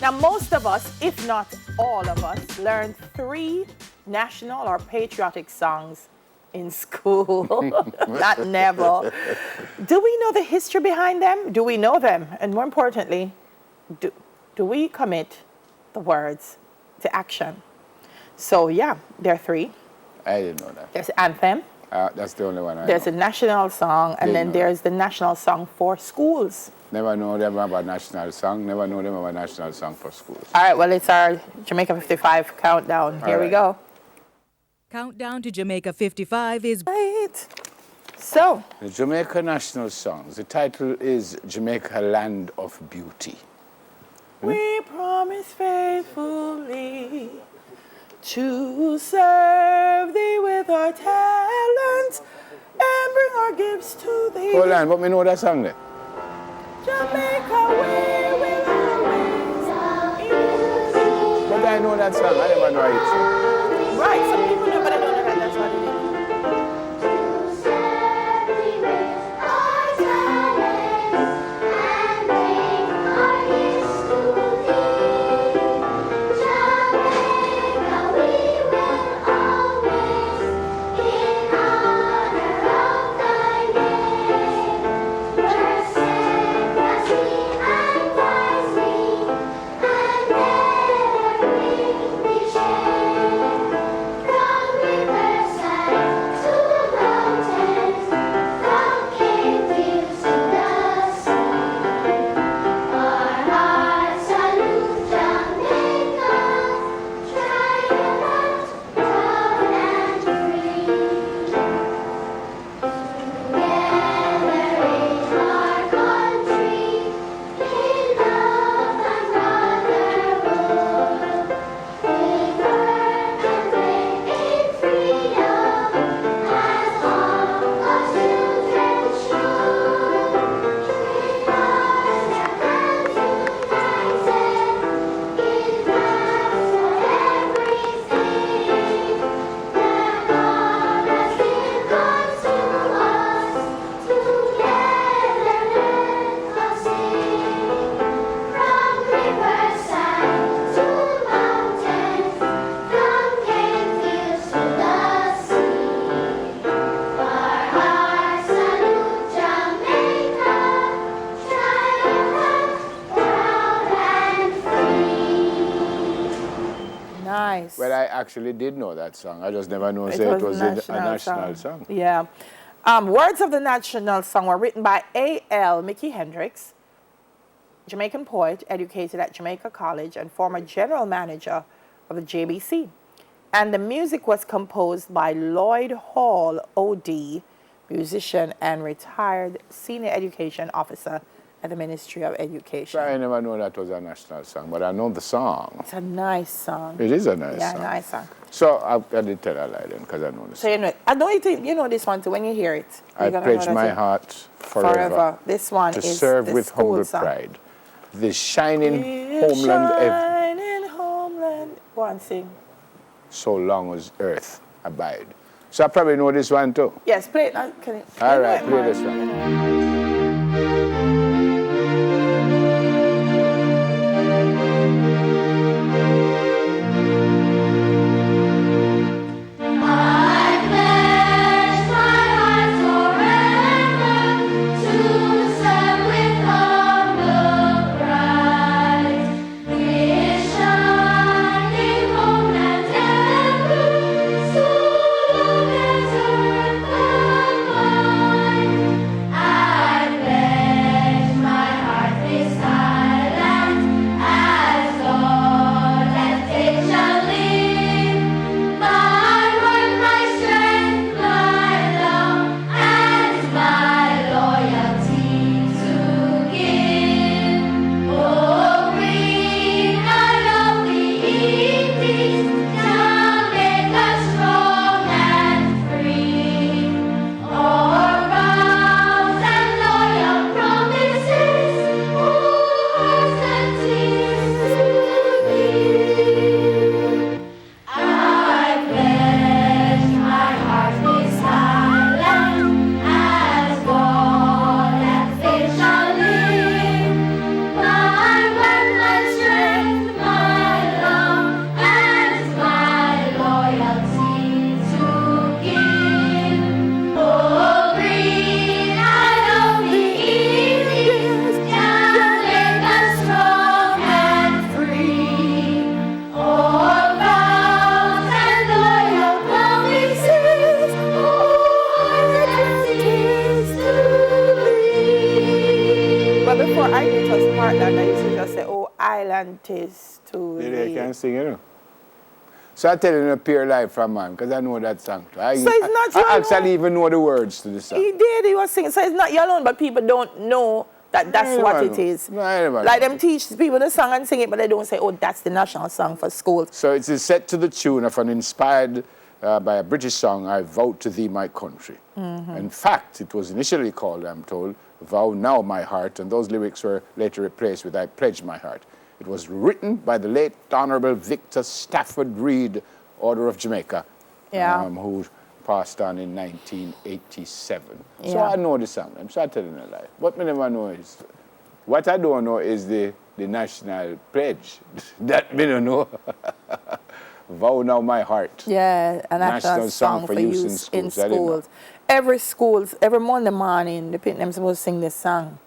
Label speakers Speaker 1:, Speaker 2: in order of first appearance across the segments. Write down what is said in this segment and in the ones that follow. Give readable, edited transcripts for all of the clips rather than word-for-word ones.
Speaker 1: Now, most of us, if not all of us, learned 3 national or patriotic songs in school. Not never. Do we know the history behind them? Do we know them? And more importantly, do we commit the words to action? So yeah, there are 3.
Speaker 2: I didn't know that.
Speaker 1: There's anthem.
Speaker 2: That's the only one I
Speaker 1: There's
Speaker 2: know.
Speaker 1: a national song, and then there's the national song for schools.
Speaker 2: Never know them about national song. Never know them about national song for schools.
Speaker 1: All right, well, it's our Jamaica 55 countdown. Here we go.
Speaker 3: Countdown to Jamaica 55 is...
Speaker 1: Right. So.
Speaker 2: The Jamaica national songs. The title is Jamaica Land of Beauty.
Speaker 1: We promise faithfully to serve thee with our talents and bring our gifts to thee.
Speaker 2: Hold on, but me know that song there.
Speaker 1: Jamaica, we will always be.
Speaker 2: But I know that song, I never know it.
Speaker 1: Right, some people know, but I don't know that. That's what it is. Nice.
Speaker 2: Well, I actually did know that song. I just never knew it was a national song.
Speaker 1: Yeah. Words of the national song were written by A.L. Mickey Hendricks, Jamaican poet, educated at Jamaica College and former general manager of the JBC. And the music was composed by Lloyd Hall, O.D., musician and retired senior education officer at the Ministry of Education.
Speaker 2: I never knew that was a national song, but I know the song.
Speaker 1: It's a nice song.
Speaker 2: It is a nice song.
Speaker 1: Yeah, nice song.
Speaker 2: So I did tell a lie then, because I know the song.
Speaker 1: So you know it. I know you know this one too. When you hear it,
Speaker 2: I pledge my heart forever
Speaker 1: This one
Speaker 2: to
Speaker 1: is
Speaker 2: serve
Speaker 1: the
Speaker 2: with
Speaker 1: school
Speaker 2: humble
Speaker 1: song.
Speaker 2: pride this shining homeland
Speaker 1: Shining homeland. Go on, sing.
Speaker 2: so long as earth abide. So I probably know this one too.
Speaker 1: Yes, play it.
Speaker 2: All right, play this one.
Speaker 4: I
Speaker 1: silent is to
Speaker 2: They can
Speaker 1: the...
Speaker 2: sing, you know. So I tell you to appear live from man, because I know that song too.
Speaker 1: So it's not you
Speaker 2: I actually
Speaker 1: alone.
Speaker 2: even know the words to the song.
Speaker 1: He did, he was singing. So it's not you alone, but people don't know that that's
Speaker 2: I
Speaker 1: what
Speaker 2: never
Speaker 1: it
Speaker 2: know.
Speaker 1: is.
Speaker 2: No, I never
Speaker 1: Like
Speaker 2: know.
Speaker 1: them teach people the song and sing it, but they don't say, oh, that's the national song for schools.
Speaker 2: So it is set to the tune of an inspired by a British song, I Vow to Thee My Country. In fact, it was initially called, I'm told, Vow Now My Heart, and those lyrics were later replaced with I Pledge My Heart. It was written by the late Honourable Victor Stafford Reed, Order of Jamaica,
Speaker 1: Yeah.
Speaker 2: who passed on in 1987. So
Speaker 1: Yeah.
Speaker 2: I know the song. I'm sorry telling a lie. What I never know is, what I don't know is the national pledge. That me don't know. Vow Now My Heart.
Speaker 1: Yeah, a national song for use in
Speaker 2: I didn't know.
Speaker 1: schools. Every Monday morning, the people supposed to sing this song.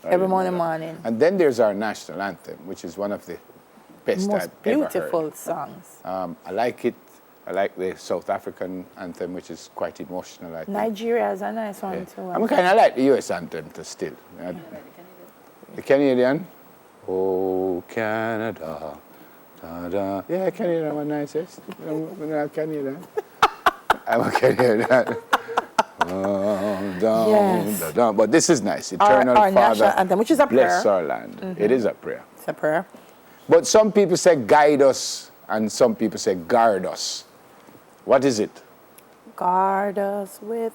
Speaker 1: Every Monday morning.
Speaker 2: And then there's our national anthem, which is one of the best
Speaker 1: Most
Speaker 2: I've ever
Speaker 1: beautiful
Speaker 2: heard.
Speaker 1: songs.
Speaker 2: I like it. I like the South African anthem, which is quite emotional, I think.
Speaker 1: Nigeria is a nice one too.
Speaker 2: I kind of like the US anthem too still. The Canadian? Oh, Canada. Da, da. Yeah, Canada one nicest. I'm a Canadian. I'm a Canadian.
Speaker 1: Yes.
Speaker 2: But this is nice. Eternal
Speaker 1: our
Speaker 2: Father,
Speaker 1: national anthem, which is a prayer.
Speaker 2: bless our land. It is a prayer.
Speaker 1: It's a prayer.
Speaker 2: But some people say guide us, and some people say guard us. What is it?
Speaker 1: Guard us with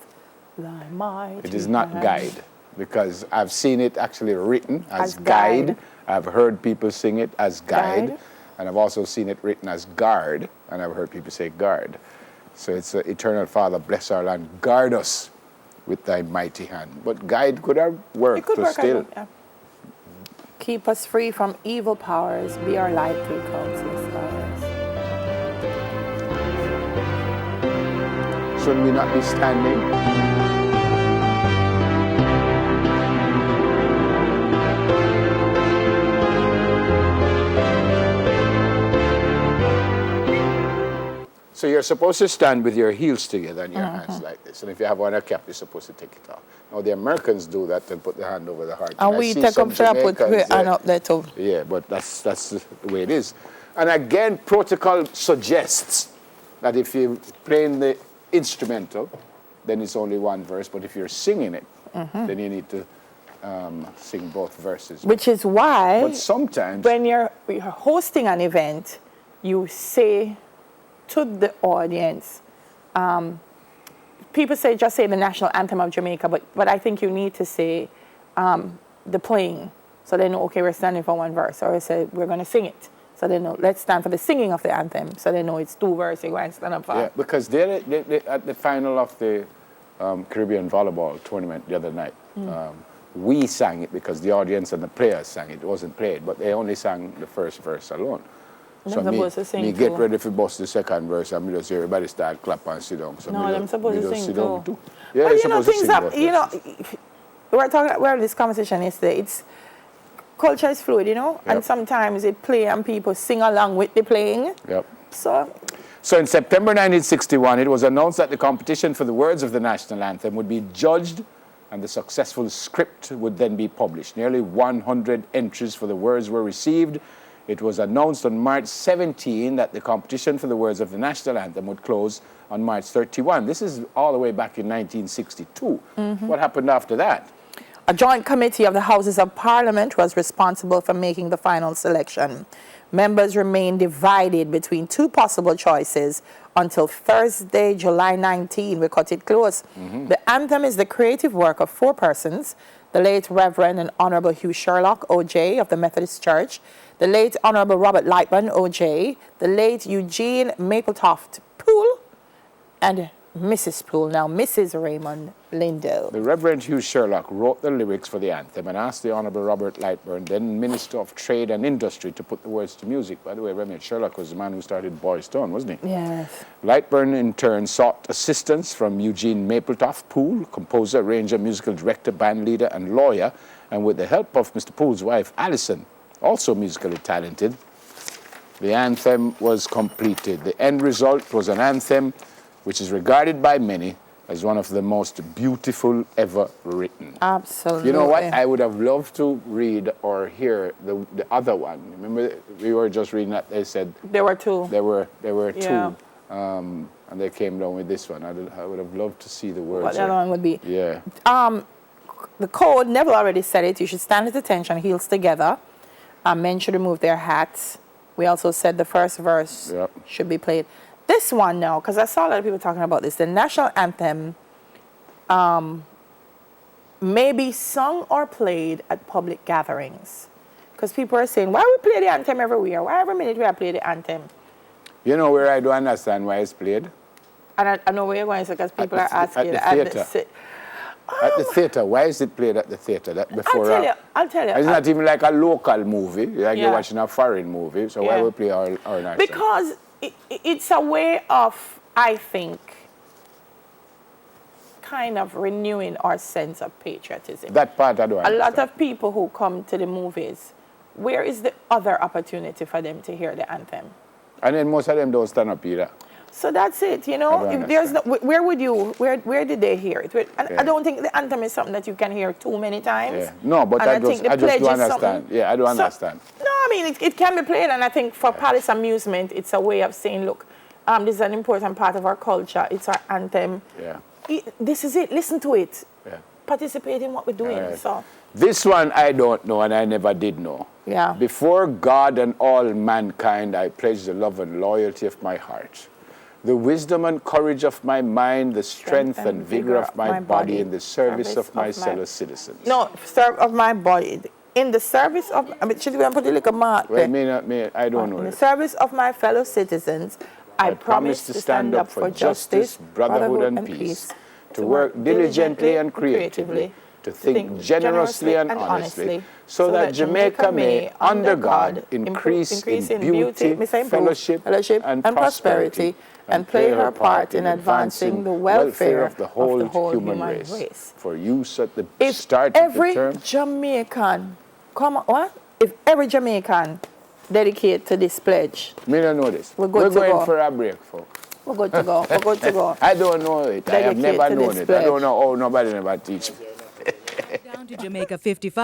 Speaker 1: thy mighty
Speaker 2: It is not
Speaker 1: hand.
Speaker 2: guide, because I've seen it actually written as
Speaker 1: As guide.
Speaker 2: guide. I've heard people sing it as guide,
Speaker 1: Guide.
Speaker 2: and I've also seen it written as guard, and I've heard people say guard. So it's Eternal Father, bless our land, guard us with thy mighty hand. But guide could have
Speaker 1: It
Speaker 2: worked
Speaker 1: could work
Speaker 2: still.
Speaker 1: out, yeah. Keep us free from evil powers. Be our light through countless hours.
Speaker 2: Should we not be standing? So you're supposed to stand with your heels together and your hands like this. And if you have on a cap, you're supposed to take it off. Now the Americans do that and put the hand over the heart.
Speaker 1: And
Speaker 2: I
Speaker 1: we
Speaker 2: see
Speaker 1: take
Speaker 2: some
Speaker 1: up for put
Speaker 2: Jamaicans,
Speaker 1: hand up there too.
Speaker 2: Yeah, but that's the way it is. And again, protocol suggests that if you're playing the instrumental, then it's only one verse. But if you're singing it, then you need to sing both verses.
Speaker 1: Which is why
Speaker 2: But sometimes,
Speaker 1: when you're hosting an event, you say to the audience, people say just say the national anthem of Jamaica, but I think you need to say the playing, so they know, okay, we're standing for one verse, or say we're going to sing it, so they know, let's stand for the singing of the anthem, so they know it's two verses, you want to stand up for.
Speaker 2: yeah, because they at the final of the Caribbean volleyball tournament the other night, we sang it because the audience and the players sang it. It wasn't played, but they only sang the first verse alone.
Speaker 1: Them
Speaker 2: So
Speaker 1: supposed to sing
Speaker 2: me get
Speaker 1: too.
Speaker 2: ready for bust the second verse, and me just hear everybody start clap and sit down. So
Speaker 1: No,
Speaker 2: me
Speaker 1: them
Speaker 2: just-
Speaker 1: supposed
Speaker 2: me
Speaker 1: to
Speaker 2: just
Speaker 1: sing
Speaker 2: sit down
Speaker 1: too.
Speaker 2: Yeah,
Speaker 1: But
Speaker 2: they're
Speaker 1: you know,
Speaker 2: supposed to
Speaker 1: things
Speaker 2: sing
Speaker 1: that,
Speaker 2: both
Speaker 1: you know,
Speaker 2: verses.
Speaker 1: we had this conversation yesterday, it's, culture is fluid, you know, and
Speaker 2: Yep.
Speaker 1: sometimes they play and people sing along with the playing.
Speaker 2: Yep.
Speaker 1: So
Speaker 2: In September 1961, it was announced that the competition for the words of the national anthem would be judged and the successful script would then be published. Nearly 100 entries for the words were received. It was announced on March 17 that the competition for the words of the national anthem would close on March 31. This is all the way back in 1962. What happened after that?
Speaker 1: a joint committee of the Houses of Parliament was responsible for making the final selection. Members remained divided between two possible choices until Thursday, July 19. We cut it close. The anthem is the creative work of four persons: the late Reverend and Honorable Hugh Sherlock, OJ, of the Methodist Church; the late Honorable Robert Lightburn, OJ; the late Eugene Mapletoft Poole; and Mrs. Poole, now Mrs. Raymond Lindo.
Speaker 2: The Reverend Hugh Sherlock wrote the lyrics for the anthem and asked the Honorable Robert Lightburn, then Minister of Trade and Industry, to put the words to music. By the way, Reverend Sherlock was the man who started Boys Town, wasn't he?
Speaker 1: Yes.
Speaker 2: Lightburn, in turn, sought assistance from Eugene Mapletoft Poole, composer, arranger, musical director, band leader, and lawyer, and with the help of Mr. Poole's wife, Alison, also musically talented, the anthem was completed. The end result was an anthem which is regarded by many as one of the most beautiful ever written.
Speaker 1: Absolutely.
Speaker 2: You know what? I would have loved to read or hear the other one. Remember, we were just reading that they said
Speaker 1: there were two.
Speaker 2: there were
Speaker 1: Yeah.
Speaker 2: two, and they came down with this one. I would have loved to see the words.
Speaker 1: What the other one would be?
Speaker 2: Yeah.
Speaker 1: The code, Neville already said it. You should stand at attention, heels together. Men should remove their hats. We also said the first verse
Speaker 2: Yep.
Speaker 1: should be played. This one now, because I saw a lot of people talking about this, the national anthem may be sung or played at public gatherings. Because people are saying, why we play the anthem everywhere? Why every minute we play the anthem?
Speaker 2: You know where I don't understand why it's played?
Speaker 1: And I know where you're going, because people are asking.
Speaker 2: At the theater. At the theater. Why is it played at the theater? That before
Speaker 1: I'll tell you.
Speaker 2: It's not even like a local movie, like
Speaker 1: Yeah.
Speaker 2: you're watching a foreign movie. So why
Speaker 1: Yeah.
Speaker 2: we play our national?
Speaker 1: Because it's a way of, I think, kind of renewing our sense of patriotism.
Speaker 2: That part I don't
Speaker 1: A
Speaker 2: understand.
Speaker 1: lot of people who come to the movies, where is the other opportunity for them to hear the anthem?
Speaker 2: And then most of them don't stand up either.
Speaker 1: So that's it, you know.
Speaker 2: I don't
Speaker 1: If there's no,
Speaker 2: understand.
Speaker 1: where would you? Where did they hear it? And
Speaker 2: Yeah.
Speaker 1: I don't think the anthem is something that you can hear too many times.
Speaker 2: Yeah. No, but
Speaker 1: And
Speaker 2: I
Speaker 1: think the
Speaker 2: just
Speaker 1: pledge
Speaker 2: don't
Speaker 1: is something-
Speaker 2: understand. Yeah, I don't
Speaker 1: So-
Speaker 2: understand.
Speaker 1: No, I mean it can be played, and I think for palace amusement, it's a way of saying, look, this is an important part of our culture. It's our anthem.
Speaker 2: Yeah.
Speaker 1: This is it. Listen to it.
Speaker 2: Yeah.
Speaker 1: Participate in what we're doing.
Speaker 2: Alright.
Speaker 1: So
Speaker 2: This one I don't know, and I never did know.
Speaker 1: yeah.
Speaker 2: Before God and all mankind, I pledge the love and loyalty of my heart, the wisdom and courage of my mind, the strength and vigor of my body in the service of my fellow citizens.
Speaker 1: No, serve of my body. In the service of, I mean, should we put a little mark
Speaker 2: Well,
Speaker 1: there?
Speaker 2: I don't know.
Speaker 1: In the
Speaker 2: it.
Speaker 1: service of my fellow citizens, I promise to stand up for justice,
Speaker 2: brotherhood, and peace, to work diligently and creatively, to think generously and honestly, so that Jamaica may, under God, increase in beauty, fellowship, and prosperity, and play her part in advancing the welfare of the whole human race. For use at the
Speaker 1: If
Speaker 2: start of the
Speaker 1: every
Speaker 2: term.
Speaker 1: Jamaican, If every Jamaican dedicate to this pledge,
Speaker 2: Me don't know this.
Speaker 1: We're good to
Speaker 2: going
Speaker 1: go.
Speaker 2: for a break, folks.
Speaker 1: we're good to go. We're good to go.
Speaker 2: I don't know it. I have
Speaker 1: Dedicate
Speaker 2: never
Speaker 1: to
Speaker 2: known
Speaker 1: this
Speaker 2: it. I
Speaker 1: pledge.
Speaker 2: don't know. Oh, nobody never teach me.
Speaker 3: Down to Jamaica 55.